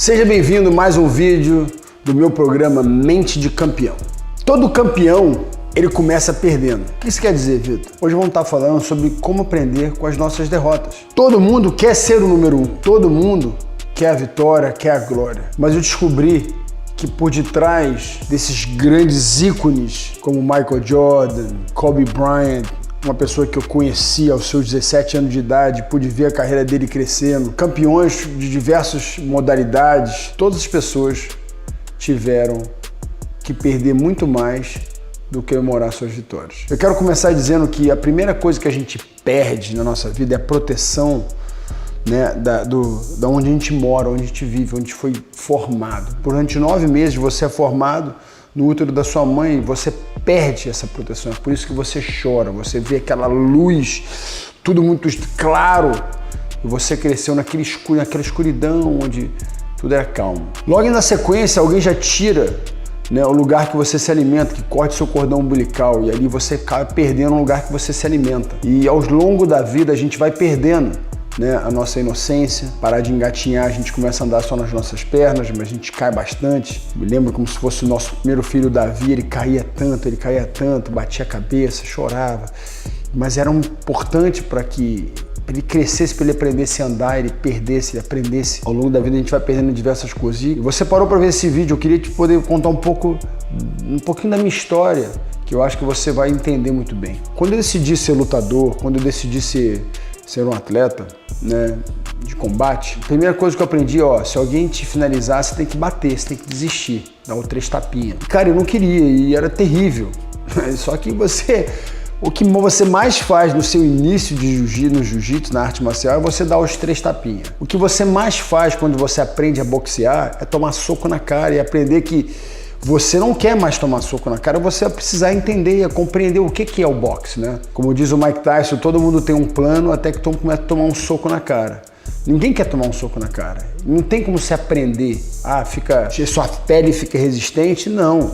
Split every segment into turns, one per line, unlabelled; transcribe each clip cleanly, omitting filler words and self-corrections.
Seja bem-vindo a mais um vídeo do meu programa Mente de Campeão. Todo campeão, ele começa perdendo. O que isso quer dizer, Vitor? Hoje vamos estar falando sobre como aprender com as nossas derrotas. Todo mundo quer ser o número 1. Todo mundo quer a vitória, quer a glória. Mas eu descobri que por detrás desses grandes ícones, como Michael Jordan, Kobe Bryant, uma pessoa que eu conheci aos seus 17 anos de idade, pude ver a carreira dele crescendo, campeões de diversas modalidades, todas as pessoas tiveram que perder muito mais do que comemorar suas vitórias. Eu quero começar dizendo que a primeira coisa que a gente perde na nossa vida é a proteção, né, da onde a gente mora, onde a gente vive, onde a gente foi formado. Durante 9 meses você é formado no útero da sua mãe, você perde essa proteção. É por isso que você chora, você vê aquela luz, tudo muito claro, e você cresceu naquela escuridão onde tudo era calmo. Logo na sequência, alguém já tira, né, o lugar que você se alimenta, que corte seu cordão umbilical, e ali você acaba perdendo o lugar que você se alimenta. E ao longo da vida a gente vai perdendo, né, a nossa inocência, parar de engatinhar, a gente começa a andar só nas nossas pernas, mas a gente cai bastante. Me lembro como se fosse o nosso primeiro filho Davi, ele caía tanto, batia a cabeça, chorava, mas era importante para que ele crescesse, para ele aprendesse a andar, ele perdesse, ele aprendesse. Ao longo da vida a gente vai perdendo diversas coisas. E você parou para ver esse vídeo, eu queria te poder contar um pouquinho da minha história, que eu acho que você vai entender muito bem. Quando eu decidi ser lutador, quando eu decidi ser um atleta, né, de combate, a primeira coisa que eu aprendi, se alguém te finalizar, você tem que bater, você tem que desistir, dar 3 tapinhas. Cara, eu não queria e era terrível. Só que o que você mais faz no seu início no jiu-jitsu, na arte marcial, é você dar os 3 tapinhas. O que você mais faz quando você aprende a boxear é tomar soco na cara e aprender que você não quer mais tomar soco na cara, você vai precisar entender, compreender o que é o boxe, né? Como diz o Mike Tyson, todo mundo tem um plano até que todo mundo começa a tomar um soco na cara. Ninguém quer tomar um soco na cara. Não tem como se aprender. Sua pele fica resistente. Não.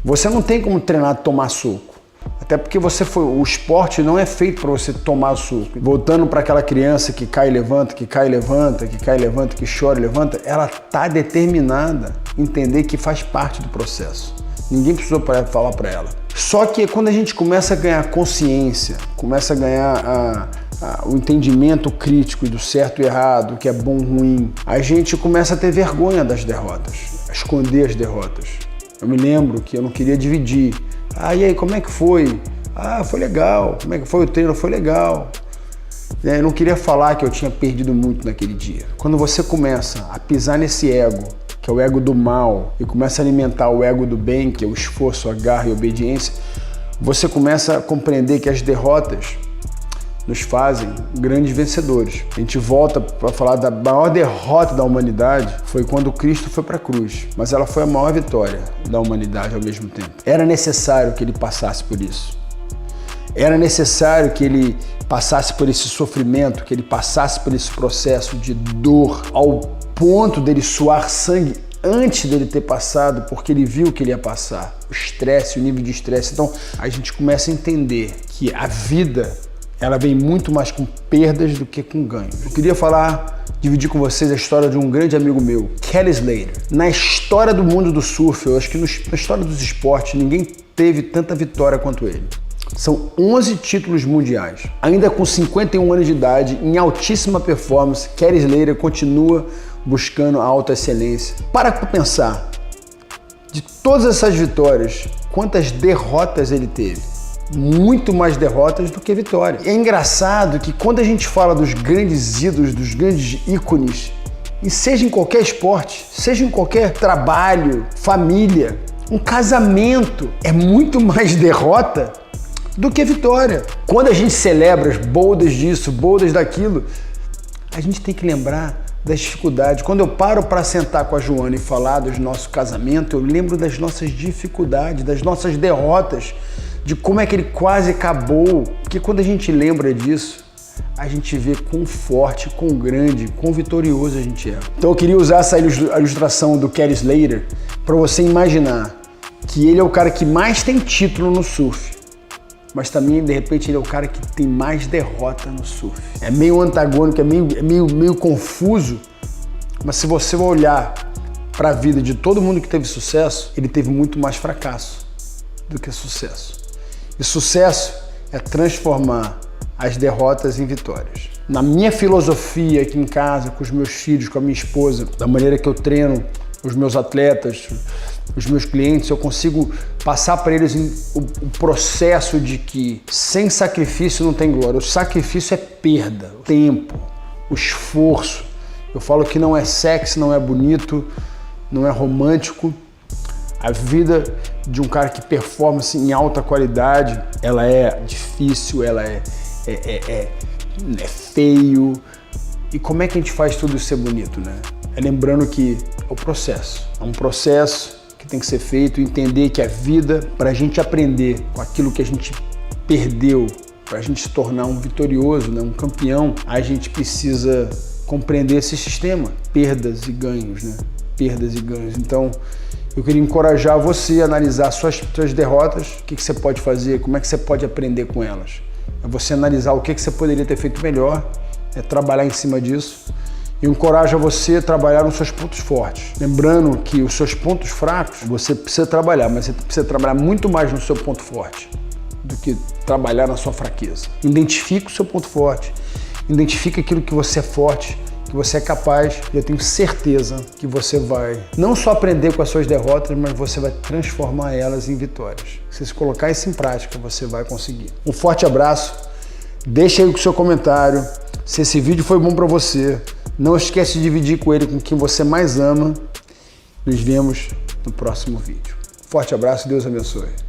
Você não tem como treinar a tomar soco. Até porque o esporte não é feito para você tomar soco. Voltando para aquela criança que cai e levanta, que cai e levanta, que cai e levanta, que chora e levanta, ela está determinada a entender que faz parte do processo. Ninguém precisou falar para ela. Só que quando a gente começa a ganhar consciência, começa a ganhar o entendimento crítico do certo e errado, do que é bom e ruim, a gente começa a ter vergonha das derrotas, a esconder as derrotas. Eu me lembro que eu não queria dividir. E aí, como é que foi? Foi legal. Como é que foi o treino? Foi legal. Eu não queria falar que eu tinha perdido muito naquele dia. Quando você começa a pisar nesse ego, que é o ego do mal, e começa a alimentar o ego do bem, que é o esforço, a garra e a obediência, você começa a compreender que as derrotas nos fazem grandes vencedores. A gente volta para falar da maior derrota da humanidade, foi quando Cristo foi para a cruz, mas ela foi a maior vitória da humanidade ao mesmo tempo. Era necessário que ele passasse por isso. Era necessário que ele passasse por esse sofrimento, que ele passasse por esse processo de dor, ao ponto dele suar sangue antes dele ter passado, porque ele viu que ele ia passar. O estresse, o nível de estresse. Então, a gente começa a entender que a vida, ela vem muito mais com perdas do que com ganhos. Eu queria dividir com vocês a história de um grande amigo meu, Kelly Slater. Na história do mundo do surf, eu acho que na história dos esportes, ninguém teve tanta vitória quanto ele. São 11 títulos mundiais. Ainda com 51 anos de idade, em altíssima performance, Kelly Slater continua buscando a alta excelência. Para pensar, de todas essas vitórias, quantas derrotas ele teve? Muito mais derrotas do que vitórias. E é engraçado que quando a gente fala dos grandes ídolos, dos grandes ícones, e seja em qualquer esporte, seja em qualquer trabalho, família, um casamento, é muito mais derrota do que vitória. Quando a gente celebra as boldas disso, boldas daquilo, a gente tem que lembrar das dificuldades. Quando eu paro para sentar com a Joana e falar do nosso casamento, eu lembro das nossas dificuldades, das nossas derrotas, de como é que ele quase acabou. Porque quando a gente lembra disso, a gente vê quão forte, quão grande, quão vitorioso a gente é. Então eu queria usar essa ilustração do Kelly Slater para você imaginar que ele é o cara que mais tem título no surf, mas também, de repente, ele é o cara que tem mais derrota no surf. É meio antagônico, é meio confuso, Mas se você olhar para a vida de todo mundo que teve sucesso, ele teve muito mais fracasso do que sucesso. E sucesso é transformar as derrotas em vitórias. Na minha filosofia aqui em casa, com os meus filhos, com a minha esposa, da maneira que eu treino os meus atletas, os meus clientes, eu consigo passar para eles o processo de que sem sacrifício não tem glória. O sacrifício é perda, o tempo, o esforço. Eu falo que não é sexy, não é bonito, não é romântico. A vida de um cara que performa assim, em alta qualidade, ela é difícil, ela é feio. E como é que a gente faz tudo isso ser bonito, né? É lembrando que é o processo. É um processo que tem que ser feito, entender que a vida, para a gente aprender com aquilo que a gente perdeu, para a gente se tornar um vitorioso, né, um campeão, a gente precisa compreender esse sistema, perdas e ganhos, né? Perdas e ganhos. Então, eu queria encorajar você a analisar suas derrotas, o que você pode fazer, como é que você pode aprender com elas. É você analisar o que você poderia ter feito melhor, é trabalhar em cima disso. E encoraja você a trabalhar nos seus pontos fortes. Lembrando que os seus pontos fracos, você precisa trabalhar, mas você precisa trabalhar muito mais no seu ponto forte do que trabalhar na sua fraqueza. Identifique o seu ponto forte, identifique aquilo que você é forte, que você é capaz, e eu tenho certeza que você vai não só aprender com as suas derrotas, mas você vai transformar elas em vitórias. Se você colocar isso em prática, você vai conseguir. Um forte abraço, deixa aí o seu comentário, se esse vídeo foi bom para você, não esquece de dividir com ele com quem você mais ama. Nos vemos no próximo vídeo. Forte abraço e Deus abençoe.